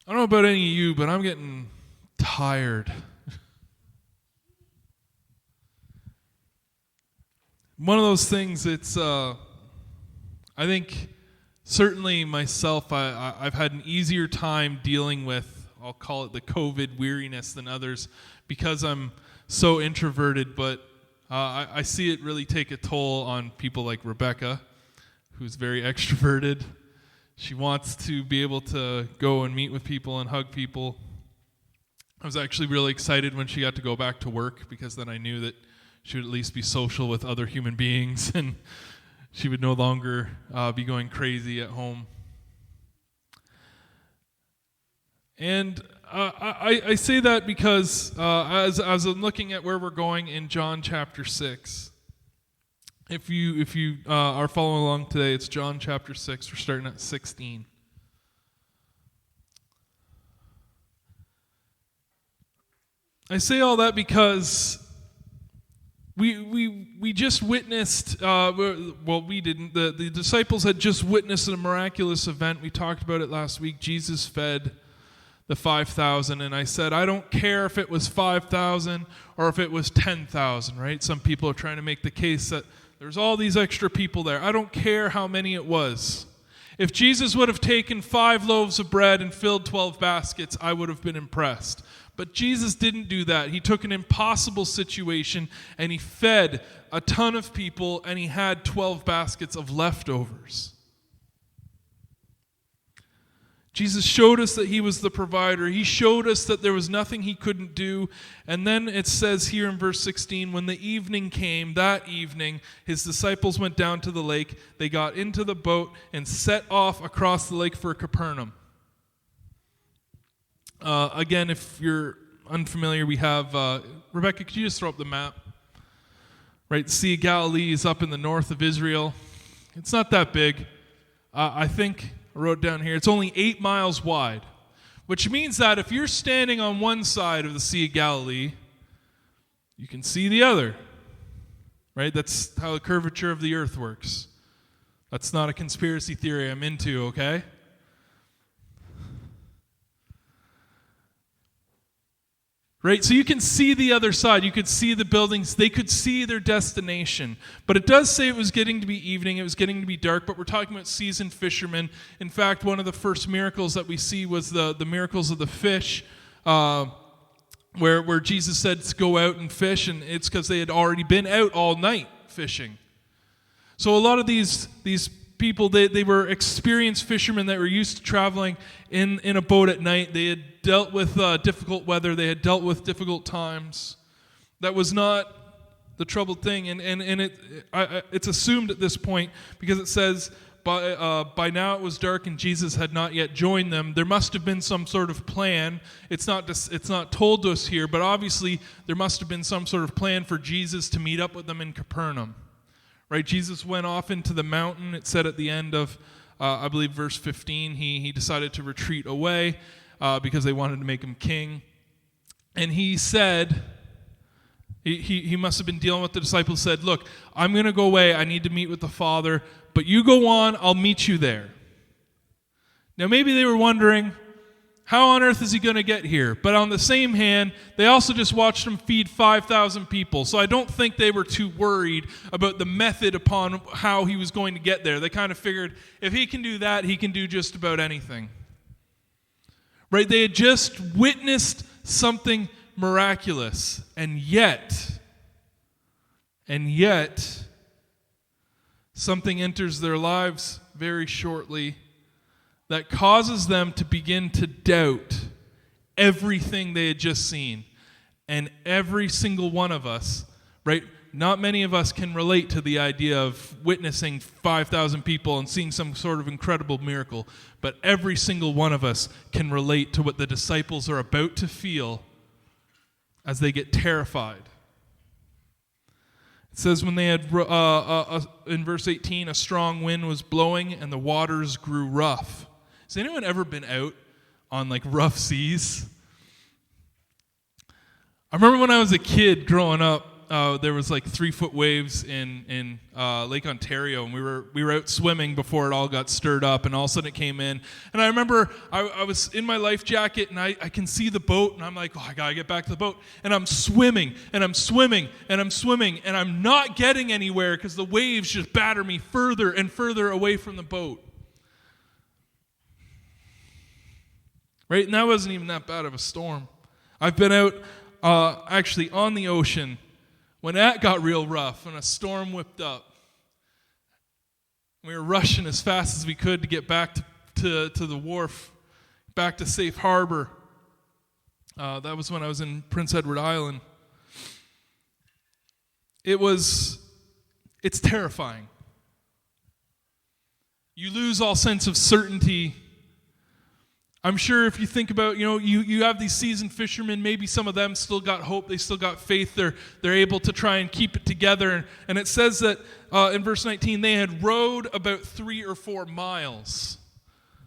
I don't know about any of you, but I'm getting tired. One of those things, I think certainly myself, I've had an easier time dealing with, I'll call it the COVID weariness than others because I'm so introverted, but I see it really take a toll on people like Rebecca, who's very extroverted. She wants to be able to go and meet with people and hug people. I was actually really excited when she got to go back to work because then I knew that she would at least be social with other human beings and she would no longer be going crazy at home. And I say that because as I'm looking at where we're going in John chapter 6, if you are following along today, it's John chapter 6. We're starting at 16. I say all that because we just witnessed, we didn't. The disciples had just witnessed a miraculous event. We talked about it last week. Jesus fed the 5,000, and I said, I don't care if it was 5,000 or if it was 10,000, right? Some people are trying to make the case that there's all these extra people there. I don't care how many it was. If Jesus would have taken 5 loaves of bread and filled 12 baskets, I would have been impressed. But Jesus didn't do that. He took an impossible situation and he fed a ton of people and he had 12 baskets of leftovers. Jesus showed us that he was the provider. He showed us that there was nothing he couldn't do. And then it says here in verse 16, when the evening came, that evening, his disciples went down to the lake. They got into the boat and set off across the lake for Capernaum. Again, if you're unfamiliar, we have, Rebecca, could you just throw up the map? Right, the Sea of Galilee is up in the north of Israel. It's not that big. I think I wrote down here, it's only 8 miles wide, which means that if you're standing on one side of the Sea of Galilee, you can see the other, right? That's how the curvature of the earth works. That's not a conspiracy theory I'm into, okay? Right, so you can see the other side. You could see the buildings. They could see their destination. But it does say it was getting to be evening. It was getting to be dark. But we're talking about seasoned fishermen. In fact, one of the first miracles that we see was the miracles of the fish, where Jesus said to go out and fish, and it's because they had already been out all night fishing. So a lot of these people, they were experienced fishermen that were used to traveling in a boat at night. They had dealt with difficult weather. They had dealt with difficult times. That was not the troubled thing. And it's assumed at this point, because it says, by now it was dark and Jesus had not yet joined them. There must have been some sort of plan. It's not told to us here, but obviously there must have been some sort of plan for Jesus to meet up with them in Capernaum. Right, Jesus went off into the mountain. It said at the end of, I believe, verse 15, he decided to retreat away because they wanted to make him king. And he said, he must have been dealing with the disciples, said, look, I'm going to go away. I need to meet with the Father, but you go on, I'll meet you there. Now, maybe they were wondering, how on earth is he going to get here? But on the same hand, they also just watched him feed 5,000 people. So I don't think they were too worried about the method upon how he was going to get there. They kind of figured, if he can do that, he can do just about anything. Right? They had just witnessed something miraculous. And yet, something enters their lives very shortly that causes them to begin to doubt everything they had just seen. And every single one of us, right? Not many of us can relate to the idea of witnessing 5,000 people and seeing some sort of incredible miracle. But every single one of us can relate to what the disciples are about to feel as they get terrified. It says when they had, in verse 18, a strong wind was blowing and the waters grew rough. Has anyone ever been out on like rough seas? I remember when I was a kid growing up, there was like 3-foot waves in Lake Ontario, and we were out swimming before it all got stirred up, and all of a sudden it came in. And I remember I was in my life jacket, and I can see the boat, and I'm like, oh, I gotta get back to the boat. And I'm swimming, and I'm swimming, and I'm swimming, and I'm not getting anywhere because the waves just batter me further and further away from the boat. Right? And that wasn't even that bad of a storm. I've been out actually on the ocean when that got real rough and a storm whipped up. We were rushing as fast as we could to get back to the wharf, back to safe harbor. That was when I was in Prince Edward Island. It's terrifying. You lose all sense of certainty. I'm sure if you think about, you have these seasoned fishermen, maybe some of them still got hope, they still got faith, they're able to try and keep it together. And it says that in verse 19, they had rowed about 3 or 4 miles.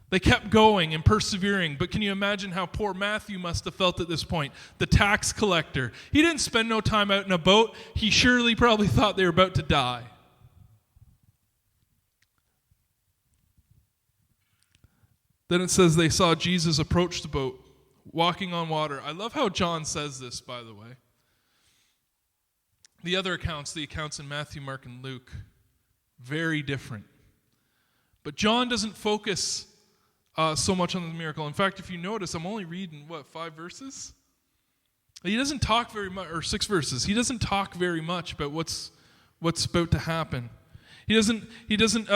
They kept going and persevering, but can you imagine how poor Matthew must have felt at this point? The tax collector. He didn't spend no time out in a boat. He surely probably thought they were about to die. Then it says they saw Jesus approach the boat, walking on water. I love how John says this, by the way. The other accounts, the accounts in Matthew, Mark, and Luke, very different. But John doesn't focus so much on the miracle. In fact, if you notice, I'm only reading, 5 verses? He doesn't talk very much, or 6 verses. He doesn't talk very much about what's about to happen. He doesn't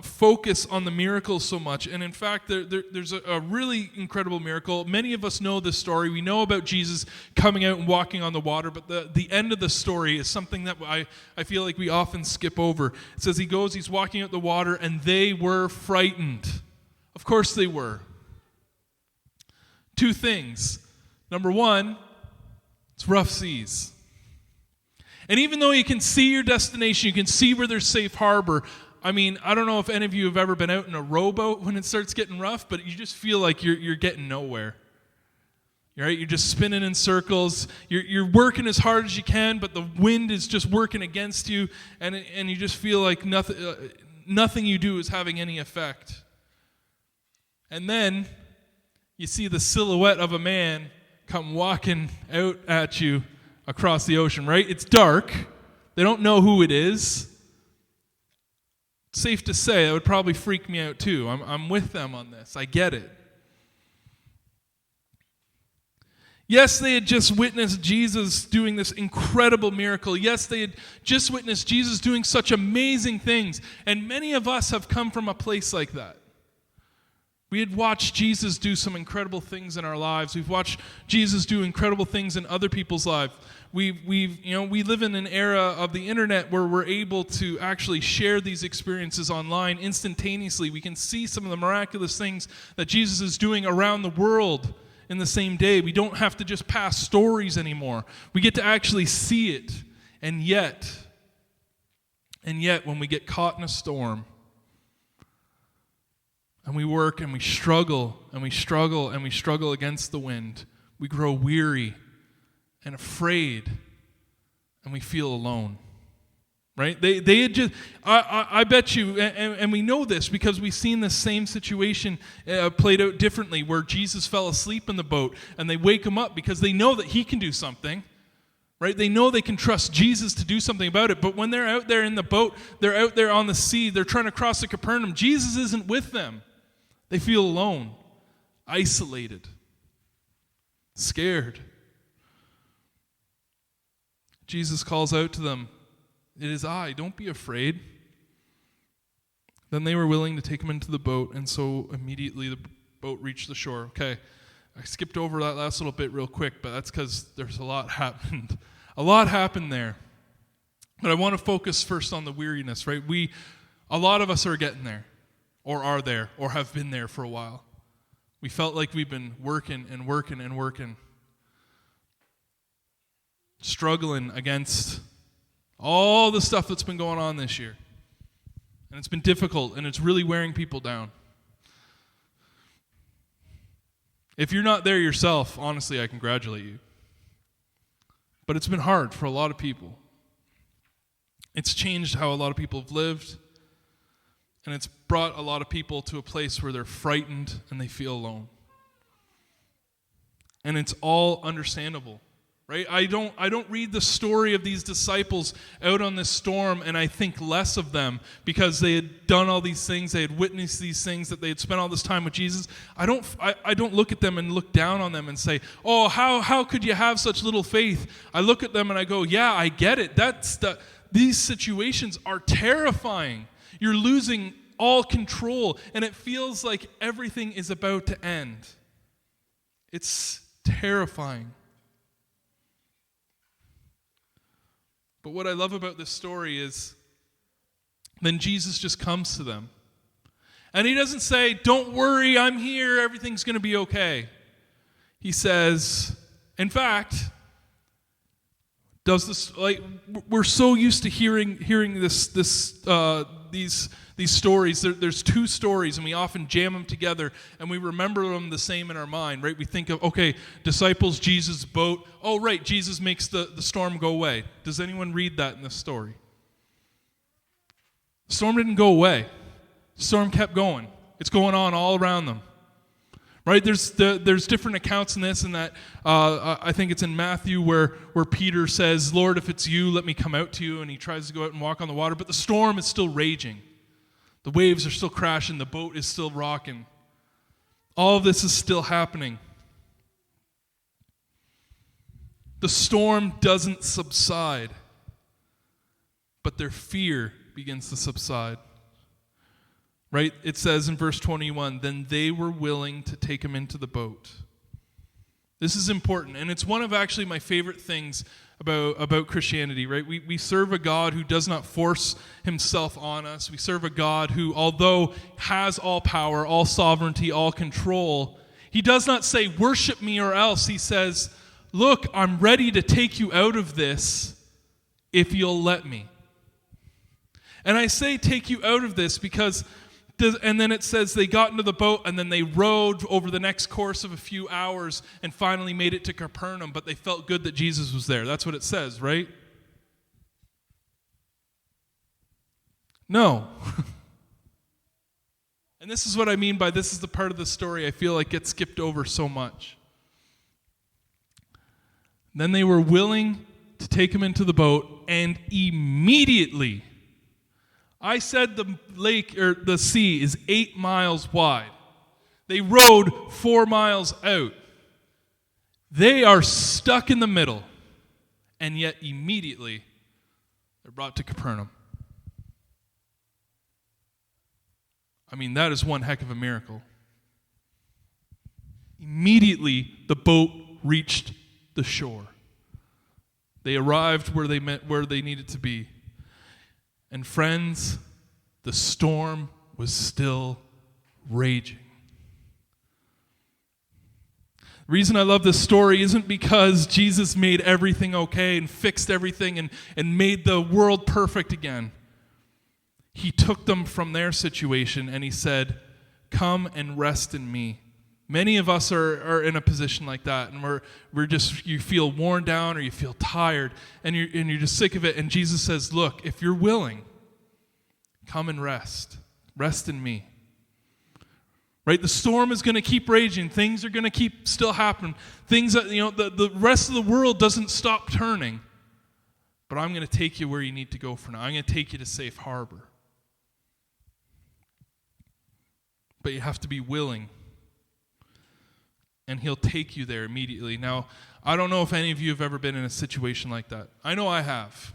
focus on the miracle so much. And in fact, there's a really incredible miracle. Many of us know this story. We know about Jesus coming out and walking on the water, but the end of the story is something that I feel like we often skip over. It says he's walking out the water, and they were frightened. Of course they were. 2 things. Number 1, it's rough seas. And even though you can see your destination, you can see where there's safe harbor, I mean, I don't know if any of you have ever been out in a rowboat when it starts getting rough, but you just feel like you're getting nowhere. Right? You're just spinning in circles. You're working as hard as you can, but the wind is just working against you, and you just feel like nothing you do is having any effect. And then you see the silhouette of a man come walking out at you across the ocean, right? It's dark. They don't know who it is. It's safe to say that would probably freak me out too. I'm with them on this. I get it. Yes, they had just witnessed Jesus doing this incredible miracle. Yes, they had just witnessed Jesus doing such amazing things. And many of us have come from a place like that. We had watched Jesus do some incredible things in our lives. We've watched Jesus do incredible things in other people's lives. We live in an era of the internet where we're able to actually share these experiences online instantaneously. We can see some of the miraculous things that Jesus is doing around the world in the same day. We don't have to just pass stories anymore. We get to actually see it. And yet, when we get caught in a storm, and we work and we struggle and we struggle and we struggle against the wind, we grow weary and afraid, and we feel alone. Right? They had just, I bet you, and we know this because we've seen the same situation played out differently, where Jesus fell asleep in the boat, and they wake him up because they know that he can do something. Right? They know they can trust Jesus to do something about it, but when they're out there in the boat, they're out there on the sea, they're trying to cross to Capernaum, Jesus isn't with them. They feel alone, isolated, scared. Jesus calls out to them, "It is I, don't be afraid." Then they were willing to take him into the boat, and so immediately the boat reached the shore. Okay, I skipped over that last little bit real quick, but that's because there's a lot happened. A lot happened there. But I want to focus first on the weariness, right? A lot of us are getting there. Or are there, or have been there for a while. We felt like we've been working and working and working. Struggling against all the stuff that's been going on this year. And it's been difficult, and it's really wearing people down. If you're not there yourself, honestly, I congratulate you. But it's been hard for a lot of people. It's changed how a lot of people have lived, and it's brought a lot of people to a place where they're frightened and they feel alone. And it's all understandable, right? I don't read the story of these disciples out on this storm and I think less of them because they had done all these things, they had witnessed these things, that they had spent all this time with Jesus. I don't look at them and look down on them and say, oh, how could you have such little faith? I look at them and I go, yeah, I get it. These situations are terrifying. You're losing all control and it feels like everything is about to end. It's terrifying. But what I love about this story is then Jesus just comes to them. And he doesn't say, don't worry, I'm here, everything's going to be okay. He says, in fact, does this, like, we're so used to hearing these stories. There's two stories, and we often jam them together, and we remember them the same in our mind, right? We think of, okay, disciples, Jesus' boat. Oh, right, Jesus makes the storm go away. Does anyone read that in the story? The storm didn't go away. The storm kept going. It's going on all around them. Right? There's different accounts in this and that. I think it's in Matthew where Peter says, Lord, if it's you, let me come out to you. And he tries to go out and walk on the water. But the storm is still raging. The waves are still crashing. The boat is still rocking. All of this is still happening. The storm doesn't subside, but their fear begins to subside. Right? It says in verse 21, then they were willing to take him into the boat. This is important, and it's one of actually my favorite things about Christianity, right? We serve a God who does not force himself on us. We serve a God who, although has all power, all sovereignty, all control, he does not say, worship me or else. He says, look, I'm ready to take you out of this if you'll let me. And I say take you out of this because, and then it says they got into the boat and then they rowed over the next course of a few hours and finally made it to Capernaum, but they felt good that Jesus was there. That's what it says, right? No. And this is what I mean by this is the part of the story I feel like gets skipped over so much. Then they were willing to take him into the boat, and immediately, I said the lake or the sea is 8 miles wide. They rowed 4 miles out. They are stuck in the middle, and yet immediately they're brought to Capernaum. I mean, that is one heck of a miracle. Immediately the boat reached the shore. They arrived where they needed to be. And friends, the storm was still raging. The reason I love this story isn't because Jesus made everything okay and fixed everything and made the world perfect again. He took them from their situation and he said, come and rest in me. Many of us are in a position like that, and we're just, you feel worn down or you feel tired and you're just sick of it. And Jesus says, look, if you're willing, come and rest. Rest in me. Right? The storm is going to keep raging. Things are going to keep still happening. Things that, the rest of the world doesn't stop turning. But I'm going to take you where you need to go for now. I'm going to take you to safe harbor. But you have to be willing. And he'll take you there immediately. Now, I don't know if any of you have ever been in a situation like that. I know I have.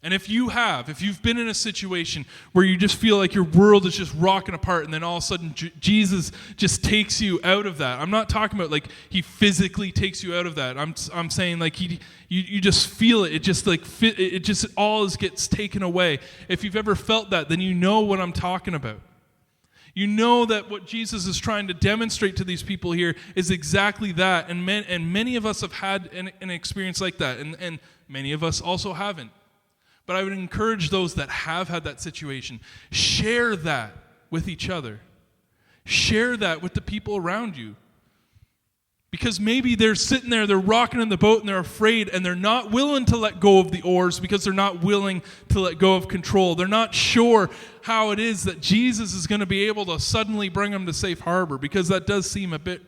And if you've been in a situation where you just feel like your world is just rocking apart and then all of a sudden Jesus just takes you out of that. I'm not talking about like he physically takes you out of that. I'm saying like you just feel it. It just like it just all gets taken away. If you've ever felt that, then you know what I'm talking about. You know that what Jesus is trying to demonstrate to these people here is exactly that. And many of us have had an experience like that. And many of us also haven't. But I would encourage those that have had that situation, share that with each other. Share that with the people around you. Because maybe they're sitting there, they're rocking in the boat, and they're afraid, and they're not willing to let go of the oars because they're not willing to let go of control. They're not sure how it is that Jesus is going to be able to suddenly bring them to safe harbor, because that does seem a bit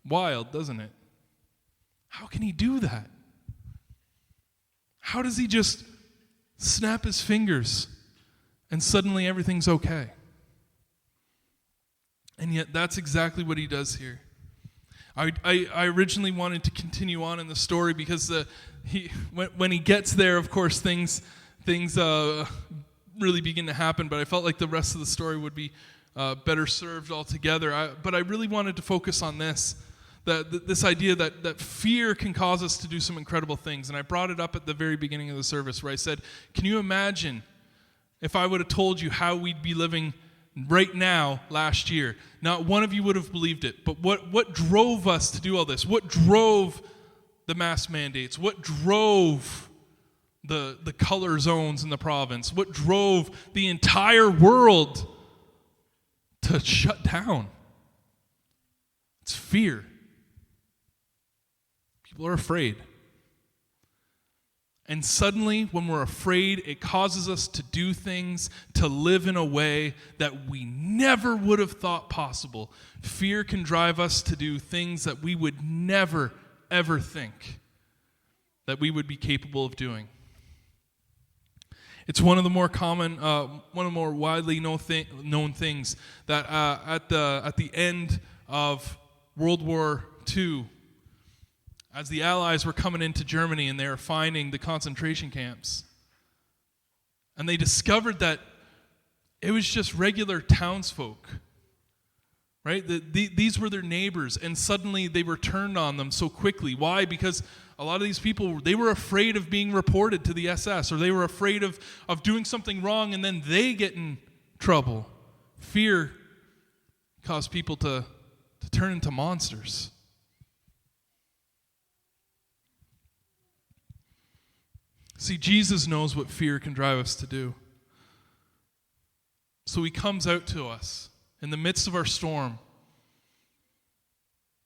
wild, doesn't it? How can he do that? How does he just snap his fingers and suddenly everything's okay? And yet that's exactly what he does here. I originally wanted to continue on in the story because when he gets there, of course, things really begin to happen. But I felt like the rest of the story would be better served altogether. But I really wanted to focus on this idea that fear can cause us to do some incredible things. And I brought it up at the very beginning of the service where I said, can you imagine if I would have told you how we'd be living right now last year? Not one of you would have believed it. But what drove us to do all this? What drove the mask mandates? What drove the color zones in the province? What drove the entire world to shut down? It's fear. People are afraid. And suddenly, when we're afraid, it causes us to do things, to live in a way that we never would have thought possible. Fear can drive us to do things that we would never, ever think that we would be capable of doing. It's one of the more common, one of the more widely known things that at the end of World War II, as the Allies were coming into Germany and they were finding the concentration camps, and they discovered that it was just regular townsfolk, right? These were their neighbors, and suddenly they were turned on them so quickly. Why? Because a lot of these people, they were afraid of being reported to the SS, or they were afraid of doing something wrong and then they get in trouble. Fear caused people to turn into monsters. See, Jesus knows what fear can drive us to do. So he comes out to us in the midst of our storm,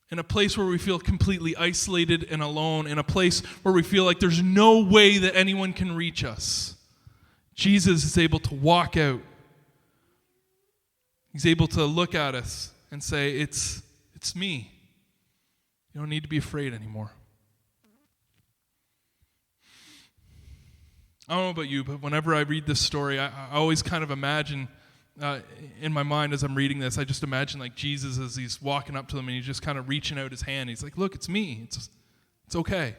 in a place where we feel completely isolated and alone, in a place where we feel like there's no way that anyone can reach us. Jesus is able to walk out. He's able to look at us and say, it's me. You don't need to be afraid anymore. I don't know about you, but whenever I read this story, I always kind of imagine, in my mind as I'm reading this, I just imagine like Jesus as he's walking up to them and he's just kind of reaching out his hand. He's like, look, it's me. It's okay.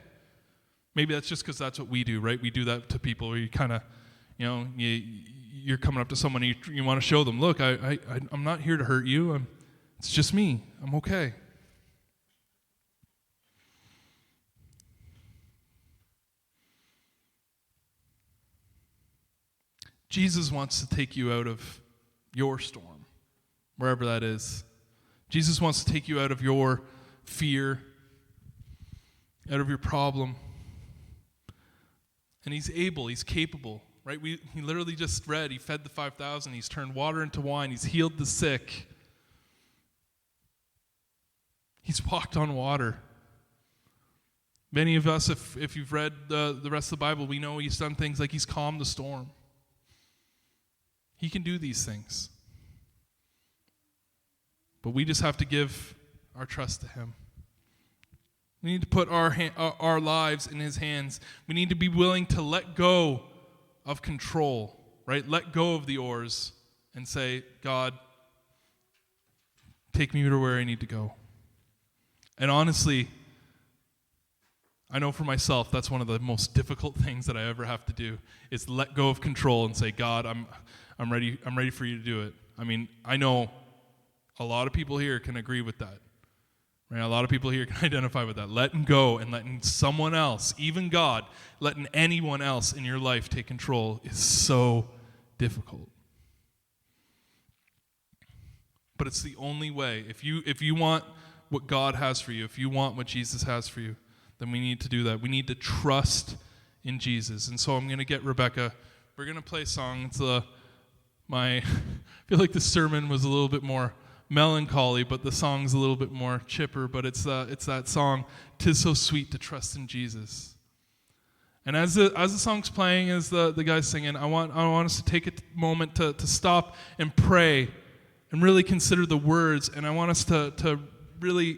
Maybe that's just because that's what we do, right? We do that to people where you kind of, you're coming up to someone and you want to show them, look, I'm not here to hurt you. It's just me. I'm okay. Jesus wants to take you out of your storm, wherever that is. Jesus wants to take you out of your fear, out of your problem. And he's able, he's capable, right? He literally just read, he fed the 5,000, he's turned water into wine, he's healed the sick. He's walked on water. Many of us, if you've read the rest of the Bible, we know he's done things like he's calmed the storm. He can do these things. But we just have to give our trust to him. We need to put our lives in his hands. We need to be willing to let go of control, right? Let go of the oars and say, God, take me to where I need to go. And honestly, I know for myself that's one of the most difficult things that I ever have to do is let go of control and say, God, I'm ready for you to do it. I mean, I know a lot of people here can agree with that. Right? A lot of people here can identify with that. Letting go and letting someone else, even God, letting anyone else in your life take control is so difficult. But it's the only way. If you want what God has for you, if you want what Jesus has for you, then we need to do that. We need to trust in Jesus. And so I'm going to get Rebecca. We're going to play a song. It's I feel like the sermon was a little bit more melancholy, but the song's a little bit more chipper. But it's that song, "'Tis So Sweet to Trust in Jesus." And as the song's playing, as the guy's singing, I want us to take a moment to stop and pray and really consider the words. And I want us to really,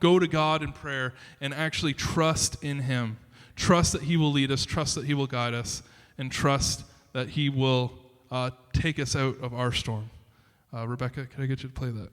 go to God in prayer and actually trust in Him. Trust that He will lead us. Trust that He will guide us. And trust that He will take us out of our storm. Rebecca, can I get you to play that?